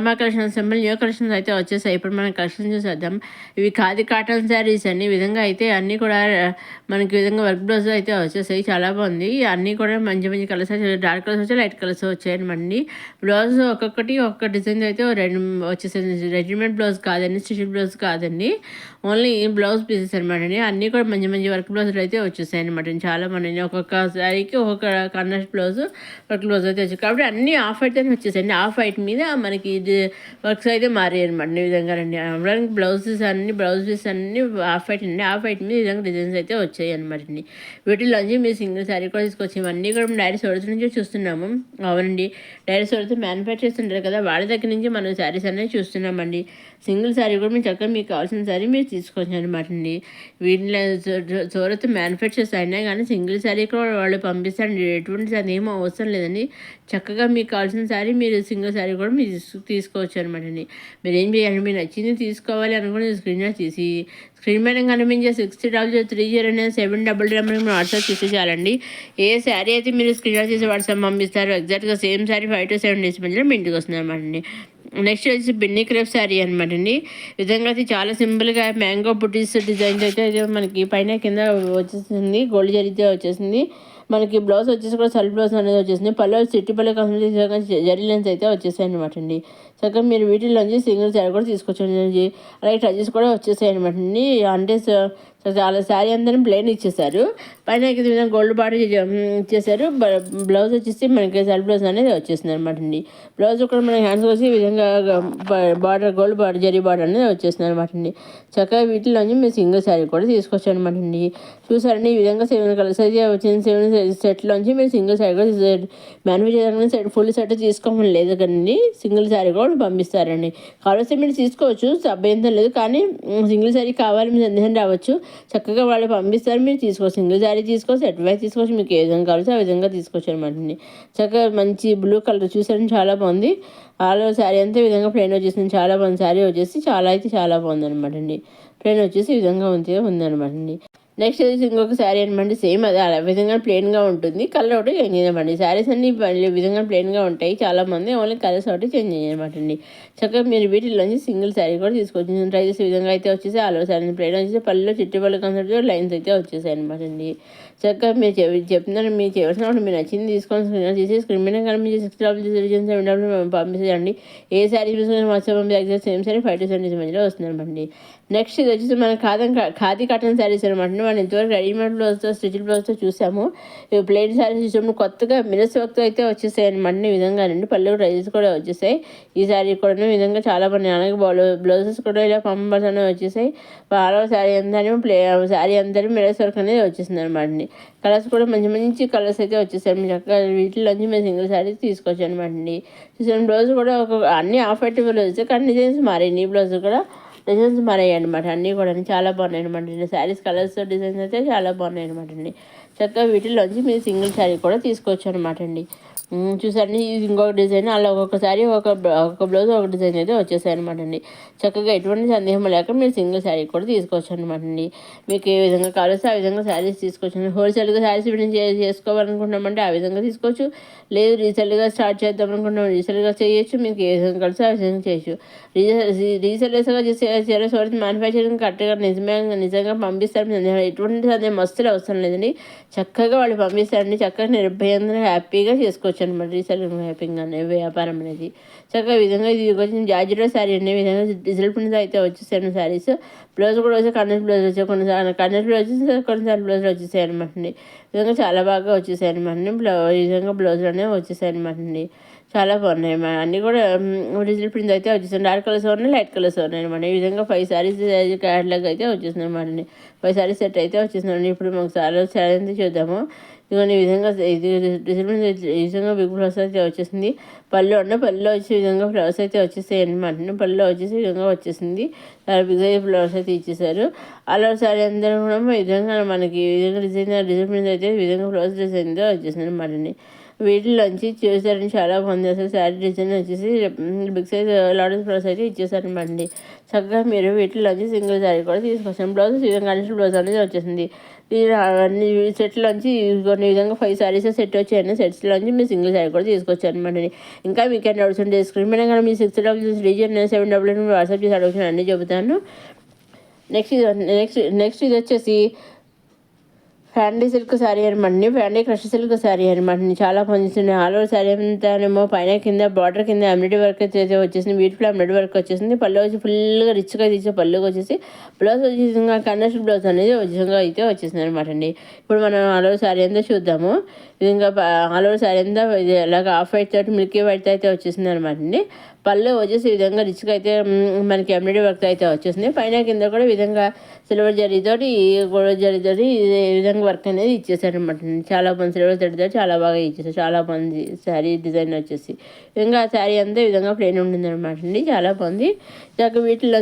Summer collection simple new collections అయితే వచ్చేసాయి. ఇప్పుడు మనం కలెక్షన్ చూసేద్దాం. ఇవి ఖాదీ కాటన్ శారీస్ అండి. ఈ విధంగా అయితే అన్నీ కూడా మనకి విధంగా వర్క్ బ్లౌజ్ అయితే వచ్చేసాయి. చాలా బాగుంది. అన్నీ కూడా మంచి మంచి కలర్స్ డార్క్ కలర్స్ వచ్చాయి, లైట్ కలర్స్ వచ్చాయనమండి. బ్లౌజ్ ఒక్కొక్కటి ఒక్కొక్క డిజైన్ అయితే రెండు వచ్చేసాయి. రెడీమేడ్ బ్లౌజ్ కాదండి, స్టిచ్డ్ బ్లౌజ్ కాదండి, ఓన్లీ బ్లౌజ్ పీసెస్ అనమాట అండి. అన్నీ కూడా మంచి మంచి వర్క్ బ్లౌజులు అయితే వచ్చేసాయి అనమాట. చాలా మంది ఒక్కొక్క శారీకి ఒక్కొక్క కాంట్రాస్ట్ బ్లౌజ్ వర్క్ బ్లౌజ్ అయితే వచ్చాయి. కాబట్టి అన్నీ ఆఫ్ వైట్ అయితే వచ్చేసాయండి. ఆఫ్ వైట్ మీద మనకి వర్క్స్ అయితే మారాయి అనమాట. ఈ విధంగా అండి అమ్మడానికి బ్లౌజ్ పీస్ అన్ని ఆఫ్ వైట్ అండి. ఆఫ్ వైట్ మీద ఈ విధంగా డిజైన్స్ అయితే వచ్చాయి అనమాట అండి. వీటిలోంచి మీరు సింగిల్ శారీ కూడా తీసుకొచ్చి ఇవన్నీ కూడా మనం డైరెక్ట్ సోర్స్ నుంచి చూస్తున్నాము. అవునండి, డైరెక్ట్ సోర్స్ మ్యానుఫ్యాక్చర్ చేస్తుంటారు కదా, వాళ్ళ దగ్గర నుంచి మనం శారీస్ అనేది చూస్తున్నామండి. సింగిల్ శారీ కూడా మీరు చక్కగా మీకు కావాల్సిన శారీ మీరు తీసుకోవచ్చు అనమాట అండి. వీటిలో సూరత్ మ్యానుఫ్యాక్చర్స్ అయినా కానీ సింగిల్ శారీ కూడా వాళ్ళు పంపిస్తారండి. ఎటువంటి అదేమో అవసరం లేదండి. చక్కగా మీకు కావాల్సిన శారీ మీరు సింగిల్ శారీ కూడా మీరు తీసుకోవచ్చు అనమాట అండి. మీరు ఏం చేయాలి, మీరు నచ్చింది తీసుకోవాలి అనుకుని స్క్రీన్ షాట్ తీసి స్క్రీన్ మీద కనిపించే 60003097 నెంబర్కి వాట్సాప్ చేసి చాలండి. ఏ శారీ అయితే మీరు స్క్రీన్ షాట్ చేసి వాట్సాప్ పంపిస్తారు, ఎగ్జాక్ట్గా సేమ్ శారీ 5 to 7 days మధ్యలో మీ ఇంటికి వస్తుంది అనమాట అండి. నెక్స్ట్ వచ్చేసి బిన్నీ క్రేప్ శారీ అనమాట అండి. విధంగా అయితే చాలా సింపుల్గా మ్యాంగో బుటీస్ డిజైన్స్ అయితే మనకి పైన కింద వచ్చేసింది, గోల్డ్ జరిగితే వచ్చేసింది. మనకి బ్లౌజ్ వచ్చేసి కూడా సెల్ఫ్ బ్లౌజ్ అనేది వచ్చేసింది. పళ్ళు సిట్టి పళ్ళు జరీ లెన్స్ అయితే వచ్చేసాయి అనమాట అండి. చక్కగా మీరు వీటిలోంచి సింగిల్ శారీ కూడా తీసుకొచ్చానండి. అలాగే టచెస్ కూడా వచ్చేసాయి అనమాట అండి. అంటే చాలా శారీ అందరం ప్లెయిన్ ఇచ్చేసారు. పైన గోల్డ్ బార్డర్ ఇచ్చేసారు. బ్లౌజ్ వచ్చేసి మనకి సెల్ఫ్ బ్లౌజ్ అనేది వచ్చేసింది అనమాట అండి. బ్లౌజ్ కూడా మన హ్యాండ్స్ వచ్చి ఈ విధంగా border gold border zari border అనేది వచ్చేసింది అనమాట అండి. చక్కగా వీటిలోంచి మీరు సింగిల్ శారీ కూడా తీసుకొచ్చారు అనమాట అండి. చూసారండి, ఈ విధంగా 7 కలర్స్ అయితే వచ్చింది. 7 సెట్లోంచి మీరు సింగిల్ శారీ కూడా మ్యానుఫ్యాక్చర్ సెట్ ఫుల్ సెట్ తీసుకోమని లేదు కానీ సింగిల్ శారీ కూడా పంపిస్తారండి. కావాల్సి మీరు తీసుకోవచ్చు, అభ్యంతరం లేదు. కానీ సింగిల్ శారీ కావాలి మీరు సందేహం రావచ్చు, చక్కగా వాళ్ళు పంపిస్తారు, మీరు తీసుకోవచ్చు. సింగిల్ శారీ తీసుకోవచ్చు, సెట్ వైజ్ తీసుకోవచ్చు, మీకు ఏ విధంగా కావాల్సి ఆ విధంగా తీసుకోవచ్చు అనమాట అండి. చక్కగా మంచి బ్లూ కలర్ చూసారని చాలా బాగుంది. ఆల్ ఓవర్ శారీ అంతా ఈ విధంగా ప్లెయిన్ వచ్చేసింది. చాలా బాగుంది. శారీ వచ్చేసి చాలా బాగుంది అనమాట అండి. ప్లెయిన్ వచ్చేసి ఈ విధంగా ఉందనమాట అండి. నెక్స్ట్ వచ్చేసి ఇంకొక శారీ అనమాట. సేమ్ అదే అలా విధంగా ప్లెయిన్గా ఉంటుంది. కలర్ ఒకటి చేంజ్ చేయమండి. శారీస్ అన్ని విధంగా ప్లెయిన్గా ఉంటాయి. చాలామంది ఓన్లీ కలర్స్ ఒకటి చేంజ్ చేయనమాట అండి. చక్కగా మీరు వీటిలోంచి సింగిల్ శారీ కూడా తీసుకోవచ్చు. ట్రై చేసే విధంగా అయితే వచ్చేసి ఆల్ ఓవర్ శారీ ప్లెయిన్ వచ్చేసి పళ్ళు చిట్టి పళ్ళు కాన్సెప్ట్ లైన్స్ అయితే వచ్చేసాయి అనమాట అండి. చక్కగా మీరు చెప్తున్నారు, మీరు చేయవలసిన మీరు నచ్చింది తీసుకొని స్క్రీన్ చేసి స్క్రీన్ మీద కనిపించి 6000 పంపించండి. ఏ శారీ చూసుకుని వాట్సాప్ పంపించి సేమ్ శారీ 5 to 7 days మధ్యలో వస్తుందన్నమాట. నెక్స్ట్ ఇది వచ్చేసి మన ఖాదీ కాటన్ శారీస్ అనమాట. మనం ఇంతవరకు రెడీమేడ్ బ్లౌజ్తో స్టిచ్డ్ బ్లౌజ్తో చూసాము. ఇవి ప్లెయిన్ శారీస్ చూసాము. కొత్తగా మిరస్ వర్క్తో అయితే వచ్చేసాయి అనమాట. ఈ విధంగా అండి పళ్ళు ప్రైజెస్ కూడా వచ్చేసాయి. ఈ శారీ కూడా ఈ విధంగా చాలా బాగున్నాయి. అలాగే బ్లౌజెస్ కూడా ఇలా పంపర్స్ అనేవి వచ్చేసాయి. ఆల్ శారీ శారీ అందరూ మిరస్ వర్క్ అనేది వచ్చేసింది అనమాట అండి. కలర్స్ కూడా మంచి మంచి కలర్స్ అయితే వచ్చేసాయి. మీరు చక్కగా వీటిలోంచి మేము సింగిల్ శారీ తీసుకోవచ్చు అనమాట అండి. చూసాను బ్లౌజ్ కూడా అన్ని ఆఫ్ వైట్ బ్లౌజ్ కానీ డిజైన్స్ మారాయి. ఈ బ్లౌజ్ కూడా డిజైన్స్ మారాయి అనమాట. అన్నీ కూడా చాలా బాగున్నాయి అనమాట అండి. శారీస్ కలర్స్ డిజైన్స్ అయితే చాలా బాగున్నాయి అనమాట అండి. చక్కగా వీటిలోంచి మీరు సింగిల్ శారీ కూడా తీసుకోవచ్చు అనమాట అండి. చూసారండి, ఇది ఇంకొక డిజైన్. అలా ఒక్కొక్కసారి ఒక బ్లౌజ్ ఒక డిజైన్ అయితే వచ్చేసాయి అనమాట అండి. చక్కగా ఎటువంటి సందేహం లేక మీరు సింగిల్ శారీ కూడా తీసుకోవచ్చు అనమాట అండి. మీకు ఏ విధంగా కావాల్సి ఆ విధంగా శారీస్ తీసుకోవచ్చు. హోల్సేల్గా శారీస్ చేసుకోవాలనుకుంటున్నామంటే ఆ విధంగా తీసుకోవచ్చు. లేదు రీసెల్గా స్టార్ట్ చేద్దాం అనుకుంటున్నాం, రీసెల్గా చేయొచ్చు. మీకు ఏ విధంగా కలిసి ఆ విధంగా చేయొచ్చు. రీసెల్గా చేసే సోర్స్ మ్యానుఫ్యాక్చరింగ్ కరెక్ట్గా నిజంగా పంపిస్తారు. ఎటువంటి సందేహం మస్తులు అవసరం లేదండి. చక్కగా వాళ్ళు పంపిస్తారండి. చక్కగా నిర్భయంగా హ్యాపీగా చేసుకోవచ్చు అనమాట. రీసెల్లింగ్ హ్యాపీగా వ్యాపారం అనేది చక్కగా విధంగా ఇది కొంచెం జార్జెట్ శారీ అనే విధంగా డిజిటల్ ప్రింట్ అయితే వచ్చేసాయి శారీస్. బ్లౌజ్ కూడా వచ్చి కన్నెట్ బ్లౌజ్ వచ్చాయి. కన్నెట్ బ్లౌజ్ వచ్చేసి కొన్నిసార్లు బ్లౌజులు వచ్చేసాయి అనమాట అండి. విధంగా చాలా బాగా వచ్చేసాయి అనమాట అండి. ఈ విధంగా బ్లౌజులు అనేవి వచ్చేసాయి అనమాట అండి. చాలా బాగున్నాయి అన్నీ కూడా. డిజిటల్ ప్రింట్ అయితే వచ్చేసాయి. డార్క్ కలర్స్ ఉన్నాయి, లైట్ కలర్స్ ఉన్నాయి అనమాట. ఈ విధంగా 5 శారీస్ క్యాట్లాగ్ అయితే వచ్చేసింది అనమాట అండి. 5 శారీస్ సెట్ అయితే వచ్చేసిందండి. ఇప్పుడు మాకు శారీ అయితే చూద్దాము. ఇదిగోండి ఈ విధంగా ఇది డిజిటల్ ప్రింట్ ఈ విధంగా బిగ్ ఫ్లవర్స్ అయితే వచ్చేసింది. పళ్ళు వచ్చే విధంగా ఫ్లవర్స్ అయితే వచ్చేసాయి అనమాట. పళ్ళు వచ్చేసి ఈ విధంగా వచ్చేసింది. చాలా బిగ్ ఫ్లవర్స్ అయితే ఇచ్చేసారు. అలా శారీ అందరూ కూడా ఈ విధంగా మనకి ఈ విధంగా డిజైన్ ప్రింట్ అయితే ఈ విధంగా ఫ్లవర్స్ డిజైన్తో వచ్చేసింది అనమాట అండి. వీటిలోంచి చూసారని చాలా బాగుంది. అసలు శారీ డిజైన్ వచ్చేసి బిగ్ సైజ్ లాటస్ ఫ్లవర్స్ అయితే ఇచ్చేసారనమాట. చక్కగా మీరు వీటిలోంచి సింగిల్ శారీ కూడా తీసుకొచ్చాను. బ్లౌజ్ కండిషన్ బ్లౌజ్ అనేది వచ్చేసింది. అన్ని సెట్లోంచి కొన్ని విధంగా 5 శారీస్ సెట్ వచ్చాయని సెట్స్లోంచి మీరు సింగిల్ శారీ కూడా తీసుకొచ్చారు అనమాట. ఇంకా మీకు ఏమైనా డౌట్స్ ఉంటే స్క్రీన్ మీద కానీ మీ 6 వాట్సాప్ చేసి అడుగుతాను, అన్నీ చెబుతాను. నెక్స్ట్ ఇది వచ్చేసి ఫ్యాండీ సిల్క్ శారీ అనమాట. ఫ్యాండీ క్రష్ సిల్క్ శారీ అనమాట. చాలా పొందుతుంది. ఆల్ ఓవర్ శారీ అంతానేమో పైన కింద బార్డర్ కింద ఎంబ్రాయిడరీ వర్క్ అయితే వచ్చేసింది. బ్యూటిఫుల్ ఎంబ్రాయిడరీ వర్క్ వచ్చేసింది. పళ్ళు వచ్చి ఫుల్గా రిచ్గా తీసే పళ్ళుకి వచ్చేసి బ్లౌజ్ వచ్చేసి కండక్షన్ బ్లౌజ్ అనేది విధంగా అయితే వచ్చేసింది అనమాట అండి. ఇప్పుడు మనం ఆల్ ఓవర్ శారీ అంతా చూద్దాము. ఇది ఇంకా ఆల్ ఓవర్ శారీ అంతా ఇది అలాగ ఆఫ్ వైట్ తోటి మిల్కీ వైట్ అయితే వచ్చేసింది అనమాట అండి. పళ్ళు వచ్చేసి ఈ విధంగా రిచ్గా అయితే మనకి ఎంబ్రాయిడరీ వర్క్ అయితే వచ్చేసింది. పైన కింద కూడా ఈ విధంగా సిల్వర్ జరీతోటి గోల్డ్ జరీతోటి ఈ విధంగా వర్క్ అనేది ఇచ్చేసారనమాట. చాలా బాగుంది. సిల్వర్ జరీతో చాలా బాగా ఇచ్చేసారు. చాలా బాగుంది శారీ డిజైన్ వచ్చేసి. ఇంకా శారీ అంతా ఈ విధంగా ప్లెయిన్ ఉంటుంది అనమాట అండి. చాలా బాగుంది. ఇక వీటిలో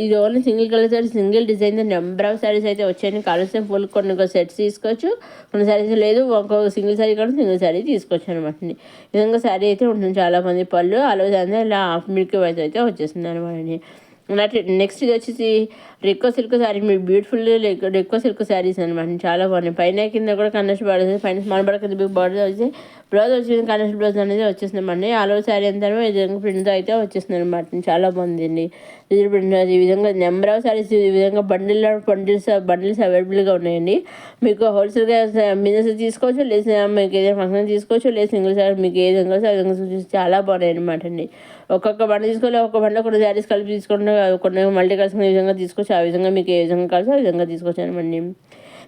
ఇది only single colour sorry single design number of saris అయితే వచ్చాయని కావాల్సిన ఫుల్ కొన్ని సెట్స్ తీసుకోవచ్చు. కొన్ని శారీస్ లేదు ఒక సింగిల్ శారీ కూడా సింగిల్ శారీ తీసుకోవచ్చు అనమాట అండి. ఈ విధంగా శారీ అయితే ఉంటుంది. చాలా మంది పళ్ళు ఆలోచన ఇలా హాఫ్ మిల్క్ వైజ్ అయితే వచ్చేస్తుంది అనమాట అండి. నెక్స్ట్ ఇది వచ్చేసి రెక్కో సిల్క్ శారీ. మీరు బ్యూటిఫుల్ రెక్కో సిల్క్ శారీస్ అనమాట. చాలా బాగున్నాయి. పైన కింద కూడా కన్నెస్ట్ బార్డర్ పైన స్మాల్ బార్డర్ కింద బిగ్ బార్డర్ వచ్చి బ్లౌజ్ వచ్చేసి కన్నెస్ట్ బ్లౌజ్ అనేది వచ్చేస్తుంది అండి. ఆల్ ఓవర్ శారీ అంతా ఈ విధంగా ప్రింట్తో అయితే వచ్చేస్తుంది అనమాట. చాలా బాగుందండి. డిజిటల్ ప్రింట్ ఈ విధంగా నెంబర్ ఆఫ్ శారీస్ ఈ విధంగా బండిల్స్ అవైలబుల్గా ఉన్నాయండి. మీకు హోల్సేల్గా బిజినెస్ తీసుకోవచ్చు, లేదా మీకు ఏదైనా ఫంక్షన్ తీసుకోవచ్చు, లేదా సింగిల్ శారీ మీకు ఏ విధంగా ఆ విధంగా చాలా బాగున్నాయి అనమాట అండి. ఒక్కొక్క బండ తీసుకోవాలి, ఒక్కొక్క బండ కొన్ని శారీస్ కలిపి తీసుకుంటే కొన్ని మల్టీ కలర్స్ ఈ విధంగా తీసుకోవచ్చు. ఆ విధంగా మీకు ఏ విధంగా కావాల్సి ఆ విధంగా తీసుకొచ్చాను అండి.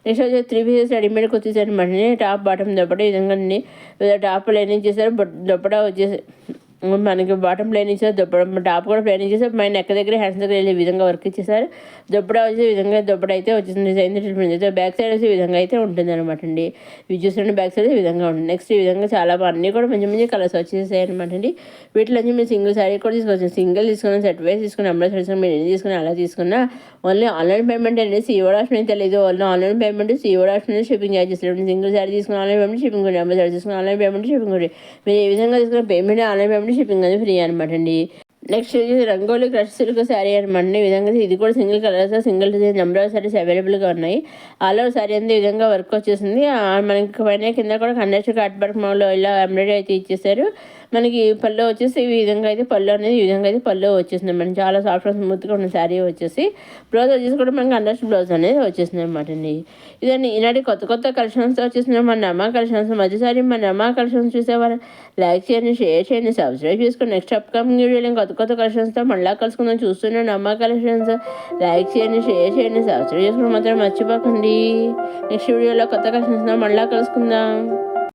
నెక్స్ట్ వచ్చేసి 3 పీసెస్ రెడీమేడ్కి వచ్చేసారు అనమాట. టాప్ బాటమ్ దొప్పట ఈ విధంగా అన్ని టాప్ లైనింగ్ చేశారు. దొప్పట వచ్చేసి మనకి బాటమ్ ప్లేన్ ఇచ్చారు. టాప్ కూడా ప్లేన్ ఇచ్చేసారు. పైన నెక్ దగ్గర హ్యాండ్స్ దగ్గర వెళ్ళే విధంగా వర్క్ ఇచ్చేసారు. దొప్పడా వచ్చే విధంగా దొప్పడ అయితే వచ్చేసింది. డిజైన్ ట్రీట్మెంట్ అయితే బ్యాక్ సైడ్ వచ్చే విధంగా అయితే ఉంటుంది అనమాట అండి. ఇవి చూస్తుంటే బ్యాక్ సైడ్ ఈ విధంగా ఉంటుంది. నెక్స్ట్ ఈ విధంగా చాలా అన్నీ కూడా మంచి మంచి కలర్స్ వచ్చేసాయి అనమాట అండి. వీటిలో మీరు సింగిల్ శారీ కూడా తీసుకోవచ్చు. సింగిల్ తీసుకున్న సెట్ వైస్ తీసుకుని ఎంబ్రాయిడరీ తీసుకుని మీరు ఎన్ని తీసుకుని అలా తీసుకున్నా ఓన్లీ ఆన్లైన్ పేమెంట్ అనేది సీఓ ఆప్షన్ అయితే తెలియదు. Only online payment COD option అనేది షిప్పింగ్ చార్జెస్. సింగిల్ శారీ తీసుకుని ఆన్లైన్ పేమెంట్ షిప్పింగ్ కూడా, ఎంబ్రాయిడరీ తీసుకుని ఆన్లైన్ పేమెంట్ షిప్పింగ్ కూడా. మీరు ఏ విధంగా తీసుకున్న పేమెంట్ ఆన్లైన్ పేమెంట్ షిప్పింగ్ అనేది ఫ్రీ అనమాట అండి. నెక్స్ట్ వచ్చేసి రంగోలీ క్రష్ సిల్క్ శారీ అనమాట. ఈ విధంగా ఇది కూడా single colours single design number of saris అవైలబుల్గా ఉన్నాయి. ఆల్ ఓవర్ శారీ అంతా ఈ విధంగా వర్క్ వచ్చేసింది. మనకి పైన కింద కూడా కండక్షన్ కట్ వర్క్ మోడల్లో ఇలా ఎంబ్రాయిడరీ అయితే ఇచ్చేసారు. మనకి పళ్ళు వచ్చేసి ఈ విధంగా అయితే పళ్ళు అనేది ఈ విధంగా అయితే పళ్ళు వచ్చేసింది మనకి. చాలా సాఫ్ట్గా స్మూత్గా ఉన్న శారీ వచ్చేసి బ్లౌజ్ వచ్చేసి కూడా మనకి అండర్స్ బ్లౌజ్ అనేది వచ్చేసింది అనమాట అండి. ఇదండి ఈనాటి కొత్త కలెక్షన్స్ వచ్చేసింది మన అమ్మ కలెక్షన్స్. మధ్యసారి మన అమ్మ కలెక్షన్స్ చూసేవారు లైక్ చేయండి, షేర్ చేయండి, సబ్స్క్రైబ్ చేసుకోండి. నెక్స్ట్ అప్కమింగ్ వీడియోలో కొత్త కలెక్షన్స్తో మళ్ళీ కలుసుకుందాం. చూస్తున్నాను అమ్మ కలెక్షన్స్. లైక్ చేయండి, షేర్ చేయండి, సబ్స్క్రైబ్ చేసుకోండి మాత్రం మర్చిపోకండి. నెక్స్ట్ వీడియోలో కొత్త కలెక్షన్స్తో మళ్ళీ కలుసుకుందాం.